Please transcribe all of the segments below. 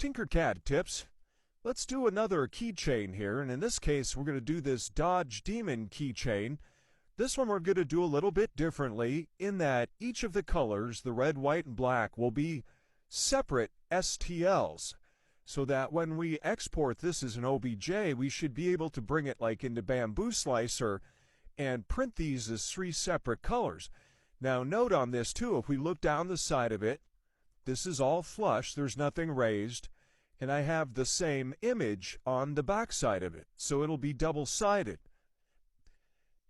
TinkerCAD tips. Let's do another keychain here, and in this case we're going to do this Dodge Demon keychain. This one we're going to do a little bit differently in that each of the colors, the red, white, and black, will be separate STLs, so that when we export this as an OBJ, we should be able to bring it like into Bamboo Slicer and print these as three separate colors. Now note on this too, if we look down the side of it, this is all flush, there's nothing raised, and I have the same image on the back side of it, so it'll be double-sided.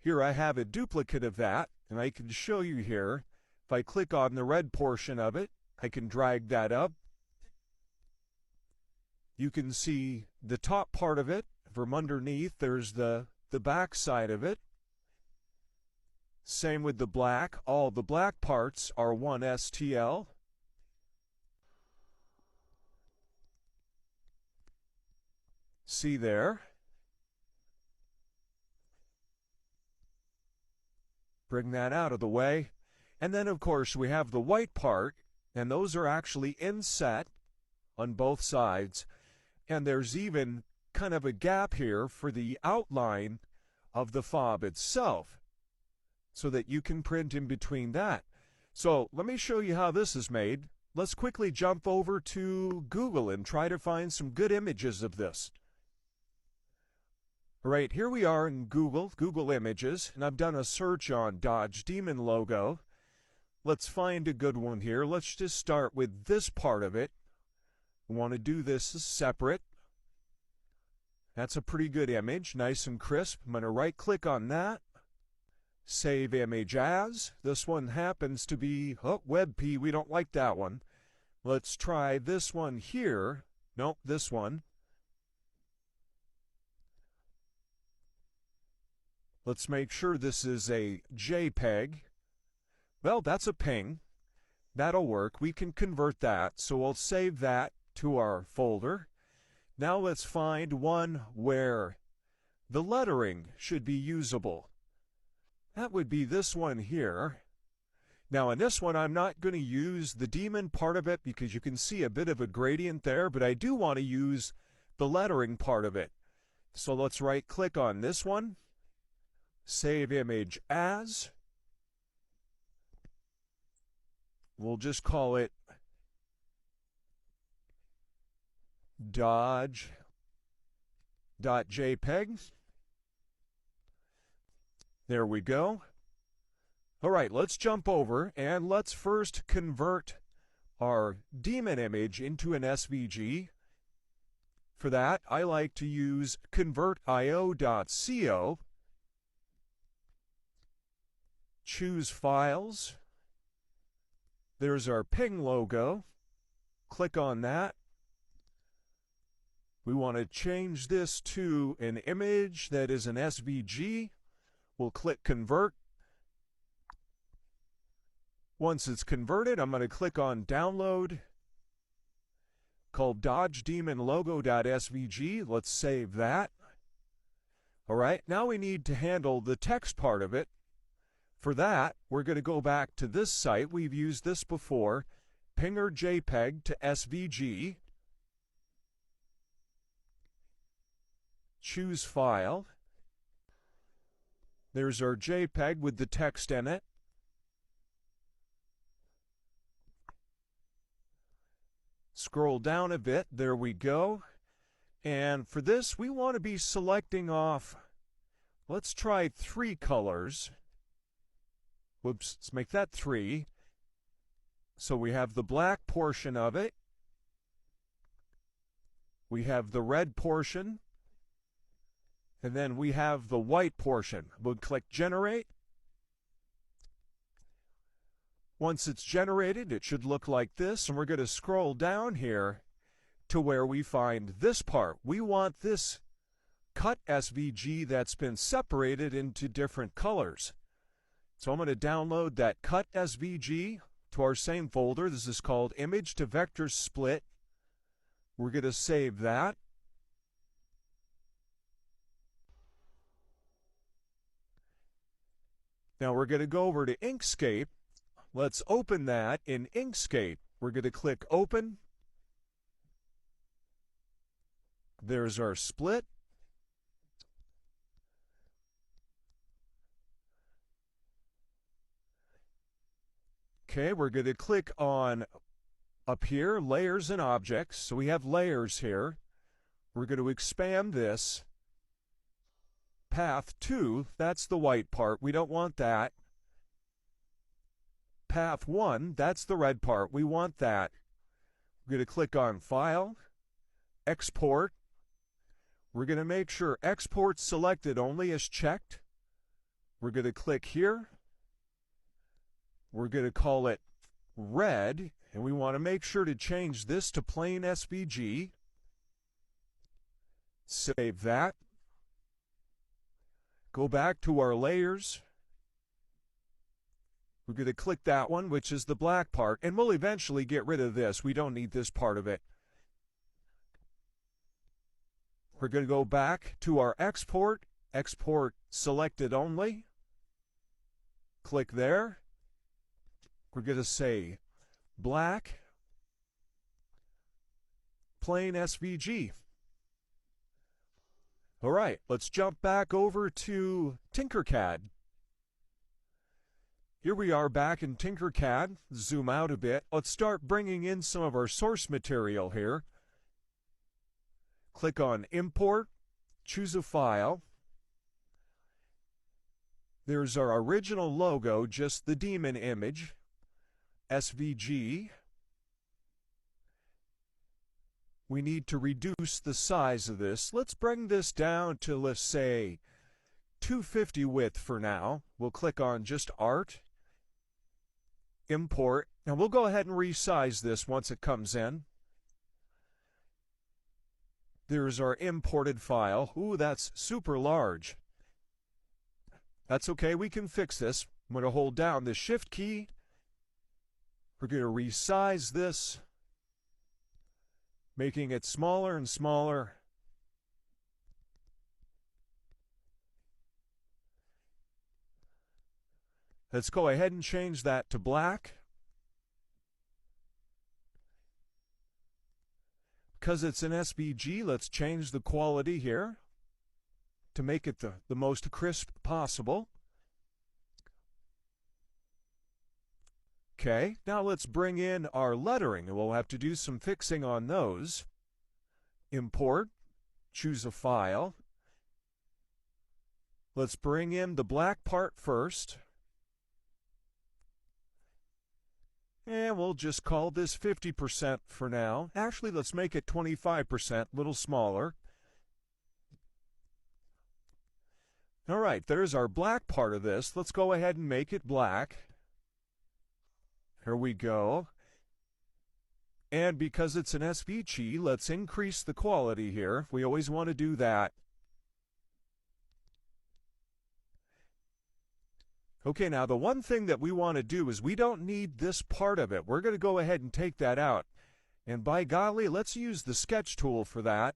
Here I have a duplicate of that, and I can show you here. If I click on the red portion of it, I can drag that up. You can see the top part of it. From underneath, there's the back side of it. Same with the black. All the black parts are one STL. See there? Bring that out of the way. And then, of course, we have the white part, and those are actually inset on both sides. And there's even kind of a gap here for the outline of the fob itself, so that you can print in between that. So let me show you how this is made. Let's quickly jump over to Google and try to find some good images of this. All right, here we are in Google Images, and I've done a search on Dodge Demon logo. Let's find a good one here. Let's just start with this part of it. We want to do this as separate. That's a pretty good image, nice and crisp. I'm going to right-click on that. Save image as. This one happens to be, WebP, we don't like that one. Let's try this one here. Nope, this one. Let's make sure this is a JPEG. Well, that's a ping. That'll work. We can convert that, so we'll save that to our folder. Now let's find one where the lettering should be usable. That would be this one here. Now in this one I'm not going to use the demon part of it because you can see a bit of a gradient there, but I do want to use the lettering part of it. So let's right click on this one. Save image as. We'll just call it Dodge.jpg. There we go. All right, let's jump over and let's first convert our demon image into an SVG. For that, I like to use convertio.co. Choose Files. There's our ping logo. Click on that. We want to change this to an image that is an SVG. We'll click Convert. Once it's converted, I'm going to click on Download. Called Dodge Demon Logo.svg. Let's save that. All right, now we need to handle the text part of it. For that, we're going to go back to this site. We've used this before. Pinger JPEG to SVG. Choose File. There's our JPEG with the text in it. Scroll down a bit. There we go. And for this, we want to be selecting off, let's try 3 colors. Whoops, let's make that 3. So we have the black portion of it. We have the red portion. And then we have the white portion. We'll click Generate. Once it's generated, it should look like this. And we're going to scroll down here to where we find this part. We want this cut SVG that's been separated into different colors. So I'm going to download that cut SVG to our same folder. This is called Image to Vector Split. We're going to save that. Now we're going to go over to Inkscape. Let's open that in Inkscape. We're going to click Open. There's our split. Okay, we're going to click on up here, layers and objects. So we have layers here. We're going to expand this. Path 2, that's the white part. We don't want that. Path 1, that's the red part. We want that. We're going to click on File, Export. We're going to make sure Export Selected Only is checked. We're going to click here. We're going to call it Red, and we want to make sure to change this to plain SVG. Save that. Go back to our layers. We're going to click that one, which is the black part, and we'll eventually get rid of this. We don't need this part of it. We're going to go back to our export, Export Selected Only. Click there. We're going to say black, plain SVG. All right, let's jump back over to TinkerCAD. Here we are back in TinkerCAD. Zoom out a bit. Let's start bringing in some of our source material here. Click on Import, choose a file. There's our original logo, just the demon image. SVG. We need to reduce the size of this. Let's bring this down to, let's say, 250 width for now. We'll click on just Art, Import, and we'll go ahead and resize this once it comes in. There's our imported file. Ooh, that's super large. That's okay, we can fix this. I'm going to hold down the Shift key. We're going to resize this, making it smaller and smaller. Let's go ahead and change that to black. Because it's an SVG, let's change the quality here to make it the most crisp possible. Okay, now let's bring in our lettering, and we'll have to do some fixing on those. Import, choose a file. Let's bring in the black part first. And we'll just call this 50% for now. Actually, let's make it 25%, a little smaller. All right, there's our black part of this. Let's go ahead and make it black. Here we go. And because it's an SVG, let's increase the quality here. We always want to do that. Okay, now the one thing that we want to do is we don't need this part of it. We're going to go ahead and take that out. And by golly, let's use the sketch tool for that.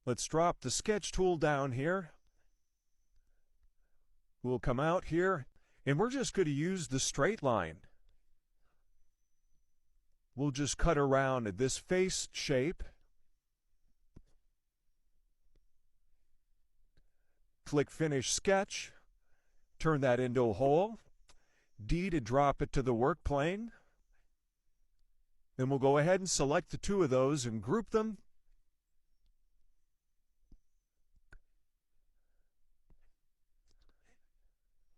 Let's drop the sketch tool down here. We'll come out here, and we're just going to use the straight line. We'll just cut around this face shape. Click Finish Sketch. Turn that into a hole. D to drop it to the work plane. Then we'll go ahead and select the two of those and group them.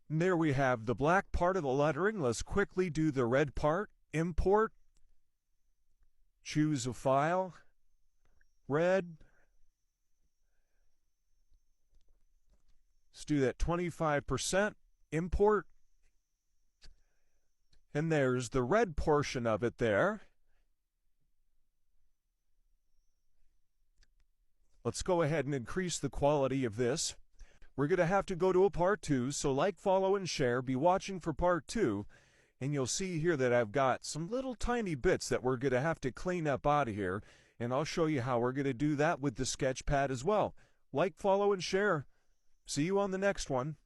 And there we have the black part of the lettering. Let's quickly do the red part. Import. Choose a file. Red. Let's do that 25%. Import. And there's the red portion of it there. Let's go ahead and increase the quality of this. We're going to have to go to a part 2, so like, follow, and share. Be watching for part 2, and you'll see here that I've got some little tiny bits that we're going to have to clean up out of here, and I'll show you how we're going to do that with the sketch pad as well. Like, follow, and share. See you on the next one.